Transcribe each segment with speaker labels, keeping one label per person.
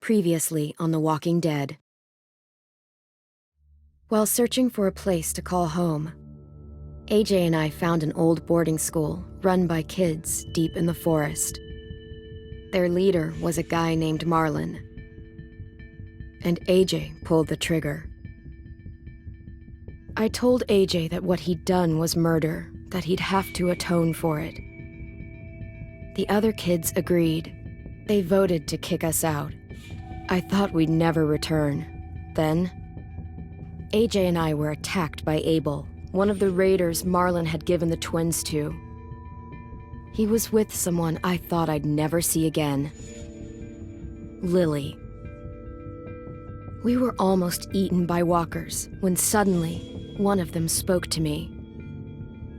Speaker 1: Previously on The Walking Dead. While searching for a place to call home, AJ and I found an old boarding school run by kids deep in the forest. Their leader was a guy named Marlon, and AJ pulled the trigger. I told AJ that what he'd done was murder, that he'd have to atone for it. The other kids agreed. They voted to kick us out. I thought we'd never return. Then, AJ and I were attacked by Abel, one of the raiders Marlon had given the twins to. He was with someone I thought I'd never see again. Lily. We were almost eaten by walkers when suddenly one of them spoke to me.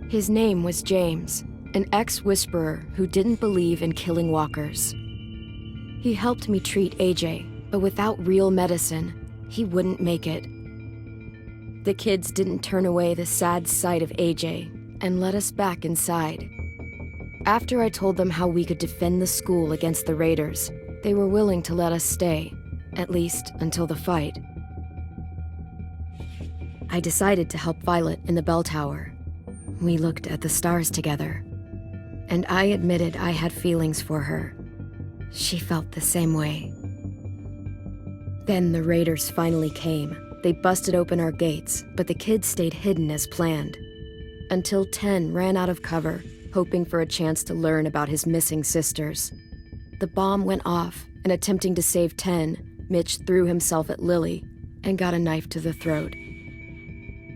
Speaker 1: His name was James, an ex-whisperer who didn't believe in killing walkers. He helped me treat AJ, but without real medicine, he wouldn't make it. The kids didn't turn away the sad sight of AJ and let us back inside. After I told them how we could defend the school against the raiders, they were willing to let us stay, at least until the fight. I decided to help Violet in the bell tower. We looked at the stars together, and I admitted I had feelings for her. She felt the same way. Then the raiders finally came. They busted open our gates, but the kids stayed hidden as planned. Until Ten ran out of cover, hoping for a chance to learn about his missing sisters. The bomb went off, and attempting to save Ten, Mitch threw himself at Lily and got a knife to the throat.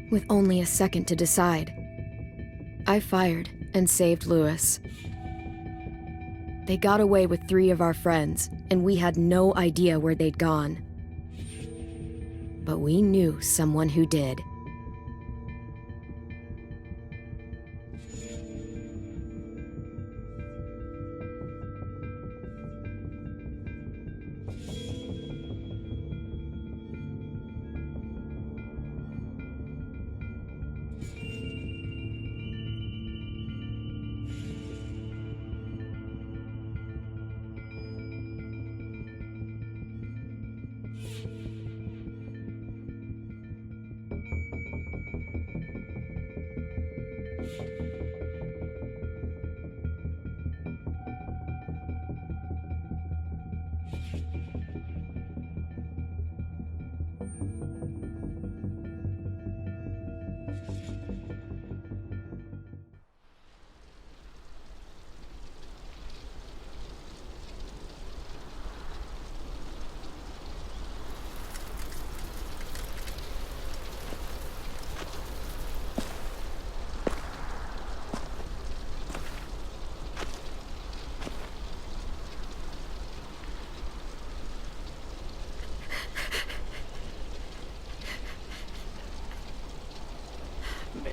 Speaker 1: With only a second to decide, I fired and saved Lewis. They got away with 3 of our friends, and we had no idea where they'd gone. But we knew someone who did.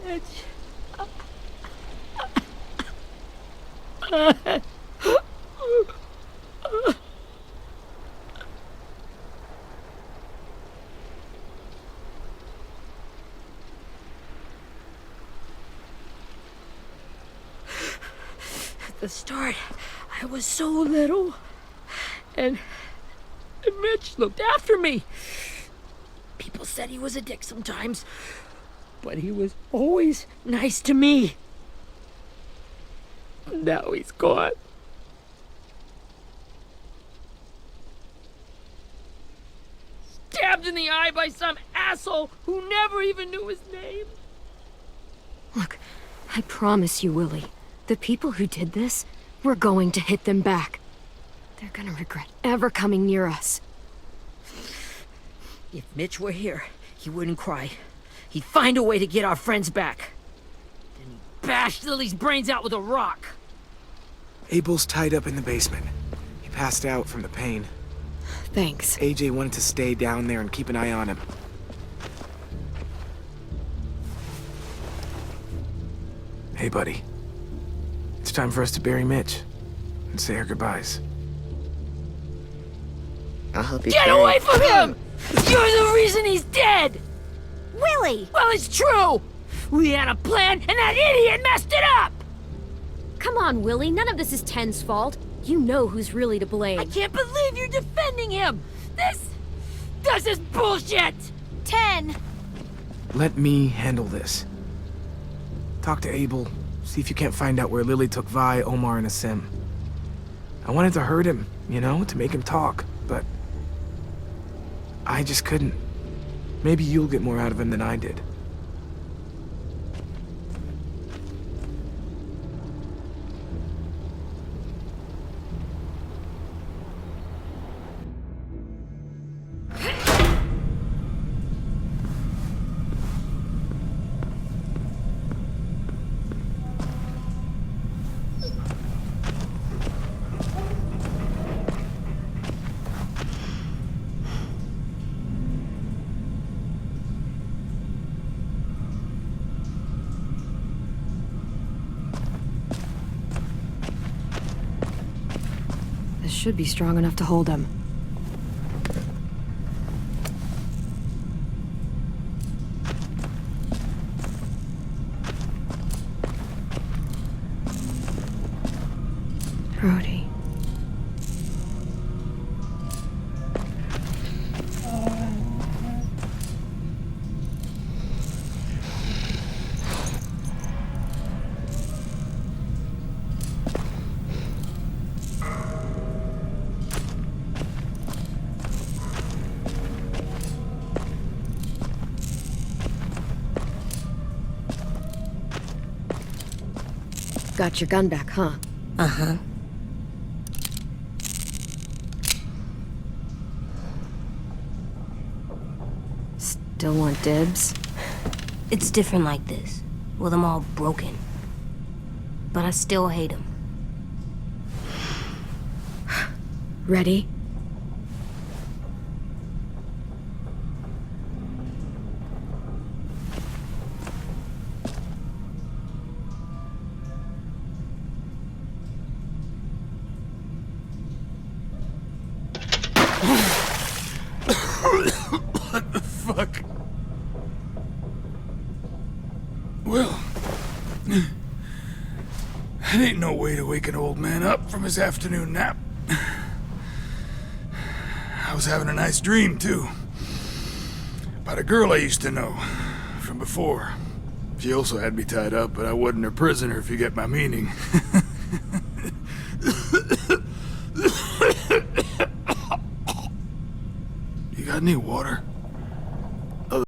Speaker 2: Mitch. At the start, I was so little, and Mitch looked after me. People said he was a dick sometimes, but he was always nice to me. Now he's gone. Stabbed in the eye by some asshole who never even knew his name.
Speaker 1: Look, I promise you, Willie, the people who did this, we're going to hit them back. They're gonna regret ever coming near us.
Speaker 2: If Mitch were here, he wouldn't cry. He'd find a way to get our friends back. Then he'd bash Lily's brains out with a rock.
Speaker 3: Abel's tied up in the basement. He passed out from the pain.
Speaker 1: Thanks.
Speaker 3: AJ wanted to stay down there and keep an eye on him. Hey, buddy. It's time for us to bury Mitch and say our goodbyes.
Speaker 4: I'll help you.
Speaker 2: Get away from him! You're the reason he's dead!
Speaker 1: Willie!
Speaker 2: Well, it's true! We had a plan, and that idiot messed it up!
Speaker 1: Come on, Willie. None of this is Ten's fault. You know who's really to blame.
Speaker 2: I can't believe you're defending him! this? This is bullshit!
Speaker 4: 10.
Speaker 3: Let me handle this. Talk to Abel, see if you can't find out where Lily took Vi, Omar, and Asim. I wanted to hurt him, you know, to make him talk, but I just couldn't. Maybe you'll get more out of him than I did.
Speaker 1: This should be strong enough to hold him. Brody. Got your gun back, huh?
Speaker 4: Uh-huh.
Speaker 1: Still want dibs?
Speaker 4: It's different like this, with them all broken. But I still hate him.
Speaker 1: Ready?
Speaker 5: What the fuck? Well, that ain't no way to wake an old man up from his afternoon nap. I was having a nice dream, too. About a girl I used to know from before. She also had me tied up, but I wasn't her prisoner, if you get my meaning. You got any water?